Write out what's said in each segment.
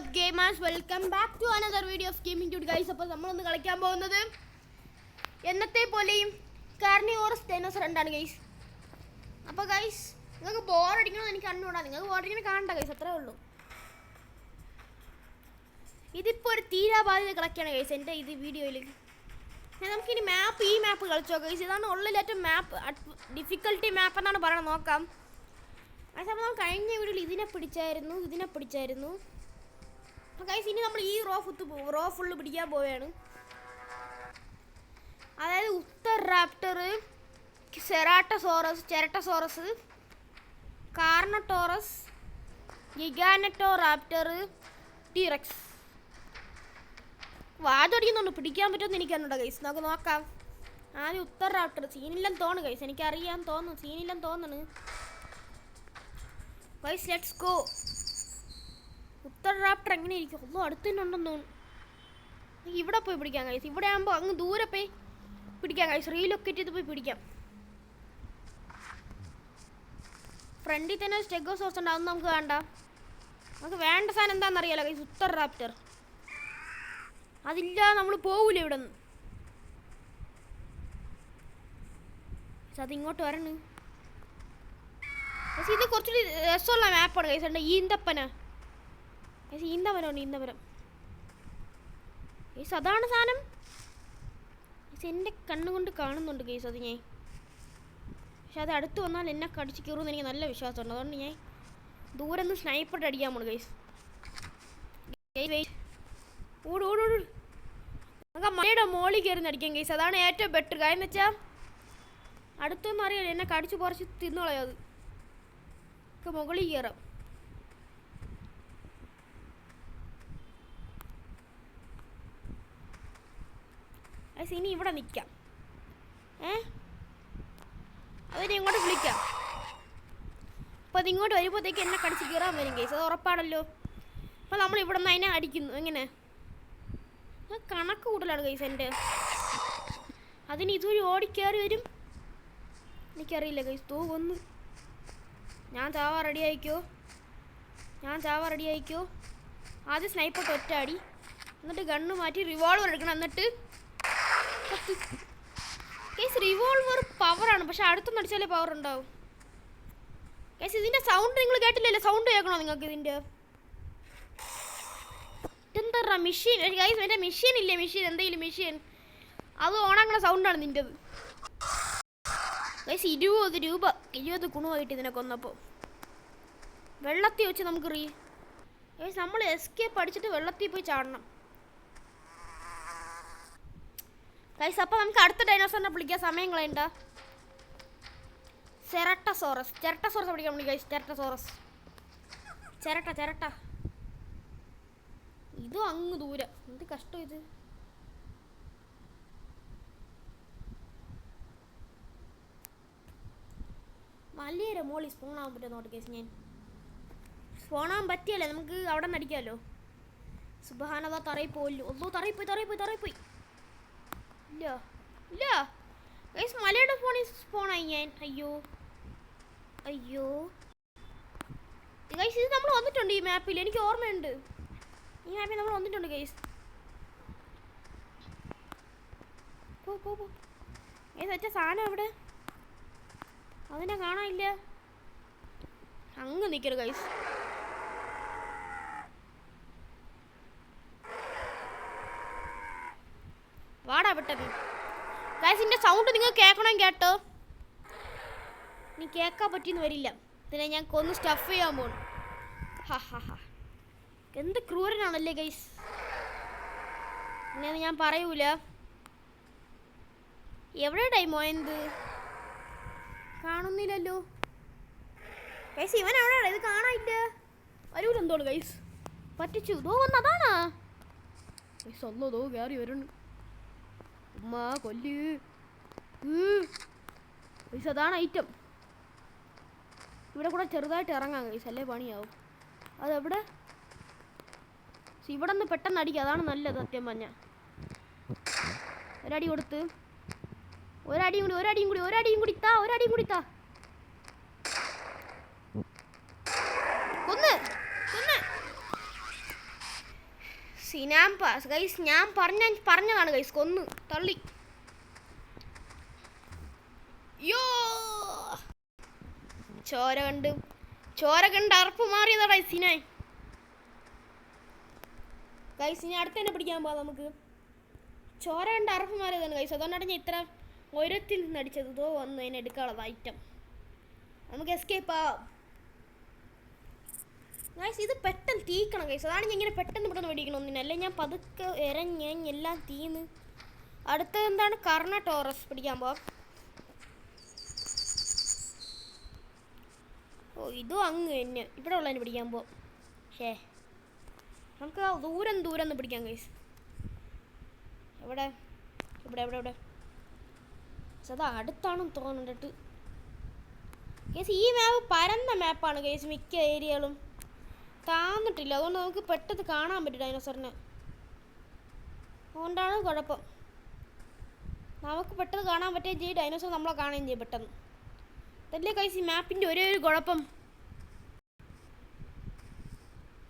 up gamers, welcome back to another video of gaming dude guys. അപ്പോൾ നമ്മൾ ഇന്ന് കളിക്കാൻ പോകുന്നത് എന്നത്തെ പോലെയും കാർണിവോറസ് ഡൈനോസർ ഉണ്ടാണ് ഗൈസ്. അപ്പോൾ ഗൈസ് നിങ്ങൾക്ക് ബോർ അടിക്കണമെന്ന് എനിക്ക് അറിഞ്ഞൂടാ, നിങ്ങൾക്ക് ബോർ അടിക്കണം കാണണ്ട ഗൈസ്, അത്രേ ഉള്ളൂ. ഇതിപ്പോൾ ഒരു തീരാബാധ്യത കളക്കാണ് ഗൈസ് എൻ്റെ ഇത് വീഡിയോയിൽ. നമുക്കിനി ഈ മാപ്പ് കളിച്ചോ ഗൈസ്. ഇതാണ് ഉള്ളിൽ ഏറ്റവും മാപ്പ് ഡിഫിക്കൽട്ടി മാപ്പ് എന്നാണ് പറയണത്, നോക്കാം. അതേസമയം നമ്മൾ കഴിഞ്ഞ വീഡിയോയിൽ ഇതിനെ പിടിച്ചായിരുന്നു. അപ്പോൾ ഗൈസ് ഇനി നമ്മൾ ഈ റോ ഫുള്ള് പിടിക്കാൻ പോവുകയാണ്. അതായത് ഉത്തറാപ്റ്റർ, ചെരട്ടസോറസ്, കാർണോട്ടോറസ്, ഗിഗാനറ്റോറാപ്റ്റർ, ടീറക്സ്. വാതൊടിക്കുന്നുണ്ട്, പിടിക്കാൻ പറ്റുമെന്ന് എനിക്കറിഞ്ഞൂടാ ഗൈസ്, നമുക്ക് നോക്കാം. ആദ്യം ഉത്തറാപ്റ്റർ. സീനില്ലെന്ന് തോന്നുന്നു ഗൈസ്, എനിക്കറിയാൻ തോന്നുന്നു, സീനില്ലെന്ന് തോന്നുന്നു ഗൈസ്. Let's go. ഉത്തറാപ്റ്റർ എങ്ങനെ ഇരിക്കും? ഒന്നും അടുത്ത് തന്നെ ഉണ്ടെന്ന് തോന്നുന്നു. ഇവിടെ പോയി പിടിക്കാം ഗൈസ്. ഇവിടെ ആകുമ്പോൾ അങ്ങ് ദൂരെ പോയി പിടിക്കാം ഗൈസ്. റീലൊക്കേറ്റ് ചെയ്ത് പോയി പിടിക്കാം. ഫ്രണ്ടിൽ തന്നെ സ്റ്റെഗോസോർസ് ഉണ്ട്, അതൊന്നും നമുക്ക് വേണ്ട. നമുക്ക് വേണ്ട സാധനം എന്താണെന്നറിയാലോ ഗൈസ്, ഉത്തറാപ്റ്റർ. അതില്ലാതെ നമ്മൾ പോകൂല ഇവിടെ നിന്ന്. അതിങ്ങോട്ട് വരണു. ഇത് കുറച്ചുകൂടി രസമുള്ള മാപ്പാണ് ഗൈസ്. ഉണ്ട് ഈന്തപ്പന ഗൈസ്, ഈന്തമരം ഗൈസ്, അതാണ് സാധനം ഗൈസ്. എൻ്റെ കണ്ണുകൊണ്ട് കാണുന്നുണ്ട് ഗൈസ് അത് ഞാൻ. പക്ഷെ അത് അടുത്ത് വന്നാൽ എന്നെ കടിച്ച് കയറുമെന്ന് എനിക്ക് നല്ല വിശ്വാസമുണ്ട്. അതുകൊണ്ട് ഞാൻ ദൂരെ നിന്ന് സ്നൈപ്പർ അടിക്കാൻ പോണു ഗൈസ്. ഓട് നമുക്ക് ആ മലയുടെ മോളിൽ കയറി അടിക്കാം ഗൈസ്. അതാണ് ഏറ്റവും ബെറ്റർ. കാര്യം എന്ന് വെച്ചാൽ അടുത്തൊന്നും അറിയാലോ, എന്നെ കടിച്ച് കുറച്ച് തിന്നോളയത്. മുകളിൽ കയറാം. ഇനി ഇവിടെ നിൽക്കാം. അതിനെ ഇങ്ങോട്ട് വിളിക്കാം. അപ്പോൾ അതിങ്ങോട്ട് വരുമ്പോഴത്തേക്ക് എന്നെ കടിച്ച് കയറാൻ വരും കേസ്, അത് ഉറപ്പാണല്ലോ. അപ്പോൾ നമ്മൾ ഇവിടെ നിന്ന് അതിനെ അടിക്കുന്നു. എങ്ങനെ കണക്ക് കൂടുതലാണ് കേസ് എൻ്റെ. അതിന് ഇതുവഴി ഓടിക്കയറി വരും, എനിക്കറിയില്ല കേസ്. തോന്നുന്നു ഞാൻ ചാവാ റെഡി ആയിക്കോ. ആദ്യം സ്നൈപ്പർ ഒറ്റ-അടി, എന്നിട്ട് ഗണ്ണ് മാറ്റി റിവോൾവർ എടുക്കണം. എന്നിട്ട് കേസ് റിവോൾവർ പവറാണ്, പക്ഷെ അടുത്തൊന്നും അടിച്ചാലേ പവർ ഉണ്ടാവും കേസ്. ഇതിൻ്റെ സൗണ്ട് നിങ്ങൾ കേട്ടില്ലല്ലോ, സൗണ്ട് കേൾക്കണോ നിങ്ങൾക്ക്? ഇതിൻ്റെ എന്താ മെഷീൻ ഗൈസ്, എൻ്റെ മെഷീൻ ഇല്ലേ, എന്തെങ്കിലും മെഷീൻ അത് ഓണാക്കണ സൗണ്ടാണ് നിൻ്റെത് ഗൈസ്. 20 ഗുണമായിട്ട് ഇതിനെ കൊന്നപ്പോൾ. വെള്ളത്തിൽ വെച്ച് നമുക്ക് ഗൈസ് നമ്മൾ എസ്കേപ്പ് അടിച്ചിട്ട് വെള്ളത്തിൽ പോയി ചാടണം ഗൈസ്. അപ്പോൾ നമുക്ക് അടുത്ത ഡൈനോസറിനെ പിടിക്കാൻ സമയം കളയണ്ട. ചെരട്ടസോറസ് പിടിക്കാൻ വേണ്ടി ഗൈസ്. ചിരട്ട ഇതും അങ്ങ് ദൂരം. എന്ത് കഷ്ടം ഇത്. മലയുടെ മോളിൽ സ്പോൺ ആവാൻ പറ്റുമോ നോട്ട് കേസ്. ഞാൻ സ്പോൺ ആവാൻ പറ്റിയല്ലേ, നമുക്ക് അവിടെ നിന്ന് അടിക്കാമല്ലോ. സുബ്ഹാനല്ലാ, തറയിൽ പോയില്ലോ. ഒന്നോ തറയിൽ പോയി. ഇല്ല ഗൈസ്, മലയുടെ ഫോണിൽ സ്പോണായി ഞാൻ. അയ്യോ ഗൈസ്, ഇത് നമ്മൾ വന്നിട്ടുണ്ട് ഈ മാപ്പിൽ, എനിക്ക് ഓർമ്മയുണ്ട്. ഈ മാപ്പിൽ നമ്മൾ വന്നിട്ടുണ്ട് ഗൈസ്. പോ ഗൈസ്, വെച്ച സാധനം എവിടെ? അതിനെ കാണാനില്ല. അങ്ങ് നിൽക്കരുത് ഗൈസ്. വാടാ പെട്ടെന്ന് ഗൈസ്. ഇതിൻ്റെ സൗണ്ട് നിങ്ങൾ കേൾക്കണം, കേട്ടോ? നീ കേൾക്കാൻ പറ്റിയെന്ന് വരില്ല. ഇതിനെ ഞാൻ കൊന്ന് സ്റ്റഫ് ചെയ്യാൻ പോണു. എന്ത് ക്രൂരനാണല്ലേ ഗൈസ്. ഇങ്ങനെ ഞാൻ പറയൂല. എവിടെ ടൈമോ എന്ത് കാണുന്നില്ലല്ലോ ഗൈസ്. ഇവൻ എവിടെയാണ്? ഇത് കാണാനില്ല. വരൂലെന്തോളൂ ഗൈസ്, പറ്റിച്ചു. വന്നതാണോ ഗൈസ്? ഒന്നോ കയറി വരുന്നു. ഉമ്മ കൊല്ല് ഗൈസ്. അതാണ് ഐറ്റം. ഇവിടെ കൂടെ ചെറുതായിട്ട് ഇറങ്ങാം ഗൈസ്, അല്ലേ പണിയാവും. അതെവിടെ? ഇവിടെ നിന്ന് പെട്ടെന്ന് അടിക്കുക, അതാണ് നല്ലത് സത്യം പറഞ്ഞ. ഒരടി കൊടുത്ത്, ഒരടിയും കൂടി താ. കൊന്ന് ഗൈസ് ഞാൻ പറഞ്ഞതാണ് ഗൈസ്, കൊന്നു തള്ളി. യോ ചോര കണ്ട് അറപ്പ് മാറിയതാടാ സിനായ്. ഗൈസ് ഇനി അടുത്ത് തന്നെ പിടിക്കാൻ പോവാം നമുക്ക്. ചോര കണ്ട് അറപ്പ് മാറിയതാണ് ഗൈസ്, അതുകൊണ്ടാണ് ഞാൻ ഇത്ര ഉയരത്തിൽ നിന്ന് അടിച്ചത്. ഇതോ വന്നു അതിനെ എടുക്കാനുള്ളത് ഐറ്റം. നമുക്ക് എസ്കേപ്പ് ആവാം ഗൈസ്. ഇത് പെട്ടെന്ന് തീക്കണം ഗൈസ്, അതാണ് ഞാൻ ഇങ്ങനെ പെട്ടെന്ന് വെടിക്കണം ഒന്നിനല്ലേ. ഞാൻ പതുക്കെ എല്ലാം തീന്ന്. അടുത്തത് എന്താണ്? കർണ ടോറസ് പിടിക്കാൻ പോവാം. ഓ ഇതും അങ്ങ് തന്നെ ഇവിടെ ഉള്ളതിന് പിടിക്കാൻ പോവാം. നമുക്ക് ദൂരം ഒന്ന് പിടിക്കാം ഗൈസ്. എവിടെ അതാ അടുത്താണെന്ന് തോന്നുന്നുണ്ട് ഗൈസ്. ഈ മാപ്പ് പരന്ന മാപ്പാണ് ഗൈസ്, മിക്ക ഏരിയകളും താന്നിട്ടില്ല. അതുകൊണ്ട് നമുക്ക് പെട്ടെന്ന് കാണാൻ പറ്റും ഡൈനോസറിനെ. അതുകൊണ്ടാണ് കുഴപ്പം. നമുക്ക് പെട്ടെന്ന് കാണാൻ പറ്റുകയും ചെയ്യും, ഡൈനോസർ നമ്മളെ കാണുകയും ചെയ്യും പെട്ടെന്ന്. അതല്ലേ ഗൈസ് ഈ മാപ്പിൻ്റെ ഒരേ ഒരു കുഴപ്പം.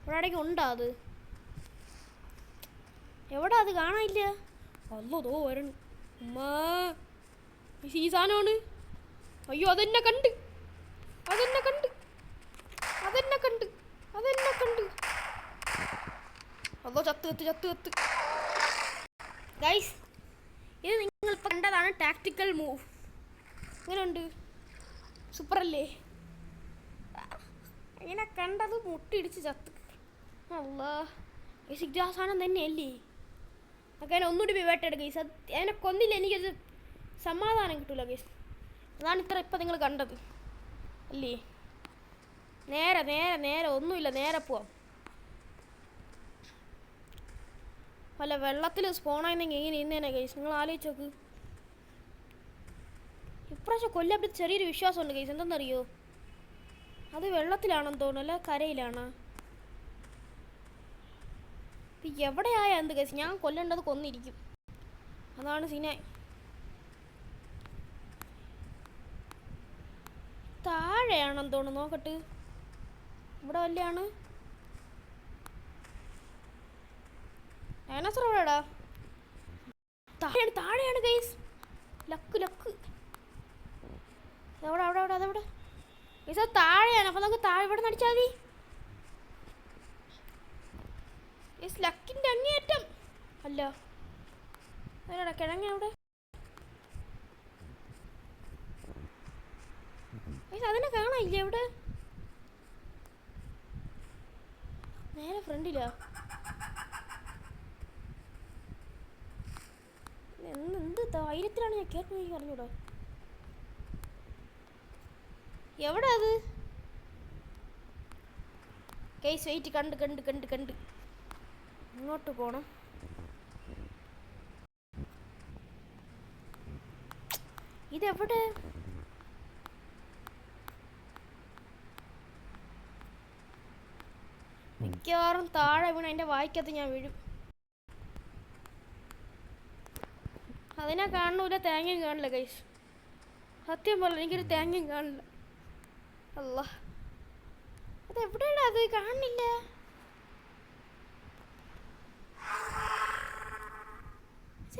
ഇവിടെ ഇടയ്ക്ക് ഉണ്ടോ അത്? എവിടെ അത് കാണാനില്ല. അല്ലോ തോ വരണം ഉമ്മാ, ഈ സാധനമാണ്. അയ്യോ അതെന്നെ കണ്ട്. അല്ലോ ചത്ത് ഗൈസ്. ഇത് നിങ്ങളിപ്പോൾ കണ്ടതാണ് ടാക്ടിക്കൽ മൂവ്. എങ്ങനെയുണ്ട്? സൂപ്പർ അല്ലേ? ഇങ്ങനെ കണ്ടത് മുട്ടിടിച്ച് ചത്ത്. അല്ലാ ഗൈസ് ആ സാധനം തന്നെയല്ലേ? അങ്ങനെ ഒന്നുകൂടി വേട്ടെടുക്കുക ഗൈസ്. അതിനെ കൊന്നില്ല എനിക്കത് സമാധാനം കിട്ടൂല ഗൈസ്. അതാണ് ഇപ്പം നിങ്ങൾ കണ്ടത് അല്ലേ? നേരെ ഒന്നുമില്ല, നേരെ പോവാം. അല്ല വെള്ളത്തിൽ സ്പോണായിരുന്നെങ്കിൽ എങ്ങനെ ഇന്നേനെ ഗൈസ്, നിങ്ങൾ ആലോചിച്ച് നോക്ക്. ഇപ്രാവശ്യം കൊല്ലാൻ പറ്റി ചെറിയൊരു വിശ്വാസമുണ്ട് ഗൈസ്. എന്തെന്നറിയോ? അത് വെള്ളത്തിലാണെന്ന് തോന്നുന്നു, അല്ല കരയിലാണ്. എവിടെയായ എന്ത് ഗൈസ്, ഞാൻ കൊല്ലേണ്ടത് കൊന്നിരിക്കും. അതാണ് സിനായ്. താഴെയാണെന്ന് തോന്നുന്നു, നോക്കട്ട്. ഇവിടെ വല്ലാണ് ഡൈനോസർ. എവിടെടാ? താഴെയാണ് ഗൈസ്. ലക്ക് അതെവിടെ ഗൈസ്? അത് താഴെയാണ്. അപ്പോൾ നമുക്ക് താഴെ ഇവിടെ നടിച്ചാൽ മതി ഗൈസ്. ലക്കിൻ്റെ അങ്ങേയറ്റം അല്ല. അതിനടാ കിഴങ്ങ അവിടെ ഗൈസ്. അതിനെ കാണാനില്ല എവിടെ? നേരെ ഫ്രണ്ടിലാ. എന്ത് ധൈര്യത്തിലാണ് ഞാൻ കേൾക്കുന്നത് അറിഞ്ഞൂടാ. എവിടെ അത് ഗൈസ്? വെയിറ്റ്, കണ്ട് ഇങ്ങോട്ട് പോണം. ഇതെവിടെ? മിക്കവാറും താഴെ വീണ് എൻ്റെ വായിക്കകത്ത് ഞാൻ വീഴും. അതിനെ കാണൂല, തേങ്ങയും കാണില്ല ഗൈസ്. സത്യം പോലെ എനിക്കൊരു തേങ്ങയും കാണില്ല. അല്ല അതെവിടെയാണ്? അത് കാണുന്നില്ല.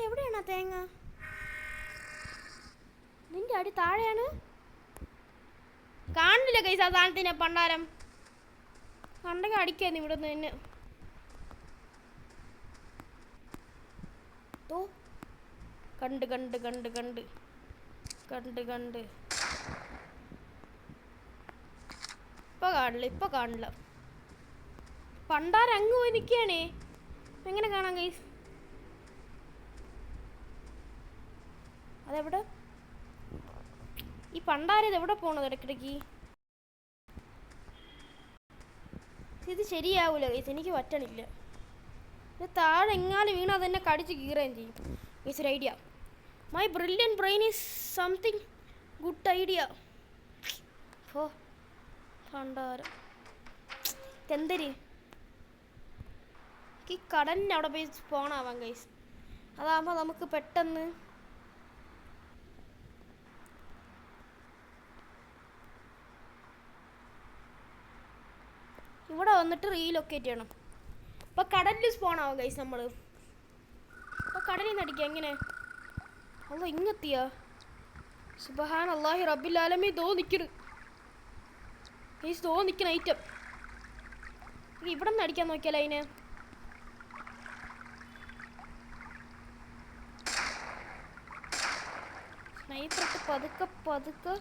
എവിടെയാണ് ആ തേങ്ങ? നിന്റെ അടി താഴെയാണ്. കാണില്ല ഗൈസ് ആ സാധനത്തിനെ. പണ്ടാരം കണ്ടെങ്കിൽ അടിക്കാന്ന് ഇവിടെ നിന്ന്. കണ്ട് ഇപ്പൊ കാണില്ല. പണ്ടാരം അങ്ങ് പോയി നിൽക്കുകയാണേ. എങ്ങനെ കാണാം ഗൈസ്? അതെവിടെ? ഈ പണ്ടാരം ഇത് എവിടെ പോണത് ഇടയ്ക്കിടയ്ക്ക്? ഇത് ശരിയാവൂല ഗൈസ്, എനിക്ക് പറ്റണില്ല. ഇത് താഴെ എങ്ങാലും വീണാൽ അതെന്നെ കടിച്ച് കീറുകയും ചെയ്യും. ഗൈസ് ഒരു idea. My brilliant brain is something good idea. ഓ പണ്ടാരം ഇതെന്തര്? ഈ കടലിന് അവിടെ പോയി സ്പോണാവാം ഗൈസ്. അതാകുമ്പോൾ നമുക്ക് പെട്ടെന്ന് ഇവിടെ വന്നിട്ട് റീലൊക്കേറ്റ് ചെയ്യണം. ഇപ്പൊ കടലിൽ സ്പോൺ ആവും ഗൈസ് നമ്മൾ. അപ്പൊ കടലിൽ നിന്ന് അടിക്കുക എങ്ങനെ? അല്ല ഇങ്ങെത്തിയാ സുബ്ഹാൻ അല്ലാഹി റബ്ബിൽ ആലമീൻ. ദോ നിൽക്കുന്നു ഗൈസ്, ദോ നിൽക്കുന്ന ഐറ്റം. ഇവിടെ നിന്ന് അടിക്കാൻ നോക്കിയാലോ അതിന്? സ്നൈപ്പറിട്ട് പതുക്കെ പതുക്കെ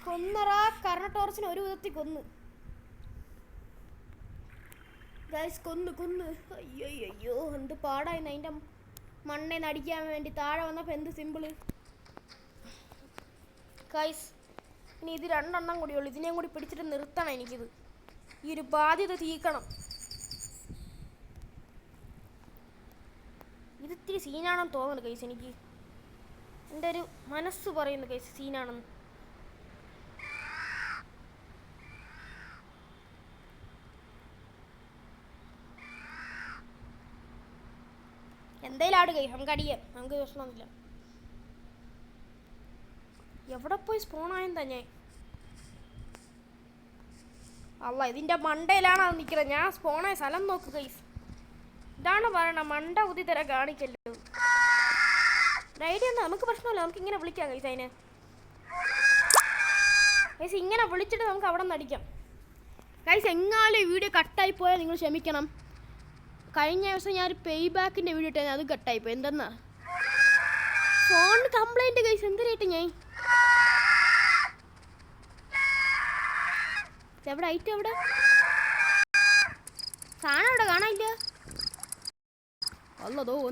കൊന്നറാ. കർണ ടോർച്ചിന് ഒരു വിധത്തിൽ കൊന്നു ഗൈസ്, കൊന്നു. അയ്യോ എന്ത് പാടായിരുന്നു അതിൻ്റെ മണ്ണേന്ന് അടിക്കാൻ വേണ്ടി. താഴെ വന്നപ്പോൾ എന്ത് സിമ്പിള് ഗൈസ്. ഇനി ഇത് 2 എണ്ണം കൂടിയുള്ളൂ. ഇതിനെയും കൂടി പിടിച്ചിട്ട് നിർത്തണം എനിക്കിത്. ഈ ഒരു ബാധ്യത തീർക്കണം. ഇത് ഇത്തിരി സീനാണെന്ന് തോന്നുന്നു ഗൈസ്. എനിക്ക് എൻ്റെ ഒരു മനസ്സ് പറയുന്നു ഗൈസ് സീനാണെന്ന്. എന്തായാലും ആട് കൈ നമുക്ക് അടിയാം, നമുക്ക് പ്രശ്നമൊന്നുമില്ല. എവിടെ പോയി സ്പോണായെന്ന് തന്നെ. അല്ല ഇതിൻ്റെ മണ്ടയിലാണ് അത് നിൽക്കുന്നത്. ഞാൻ സ്പോണായ സ്ഥലം നോക്ക് ഗൈസ്. ഇതാണ് പറയണ മണ്ട ഉതി തരാൻ കാണിക്കല്ലോ. ഐഡിയ എന്താ? നമുക്ക് പ്രശ്നമില്ല, നമുക്ക് ഇങ്ങനെ വിളിക്കാം ഗൈസ് അതിനെ. ഗൈസ് ഇങ്ങനെ വിളിച്ചിട്ട് നമുക്ക് അവിടെ നിന്ന് അടിക്കാം ഗൈസ്. എങ്ങാലും ഈ വീഡിയോ കട്ടായി പോയാൽ നിങ്ങൾ ക്ഷമിക്കണം. കഴിഞ്ഞ ദിവസം ഞാൻ ഒരു പേ ബാക്കിൻ്റെ വീഡിയോ ഇട്ടാൽ അത് കട്ടായിപ്പോയി. എന്തെന്നാ ഫോൺ കംപ്ലൈൻറ്റ് ഗൈസ്. എന്തിനായിട്ട് ഞാൻ എവിടെ ഐറ്റം എവിടെ സാധനം എവിടെ കാണാനില്ല. അല്ലതോ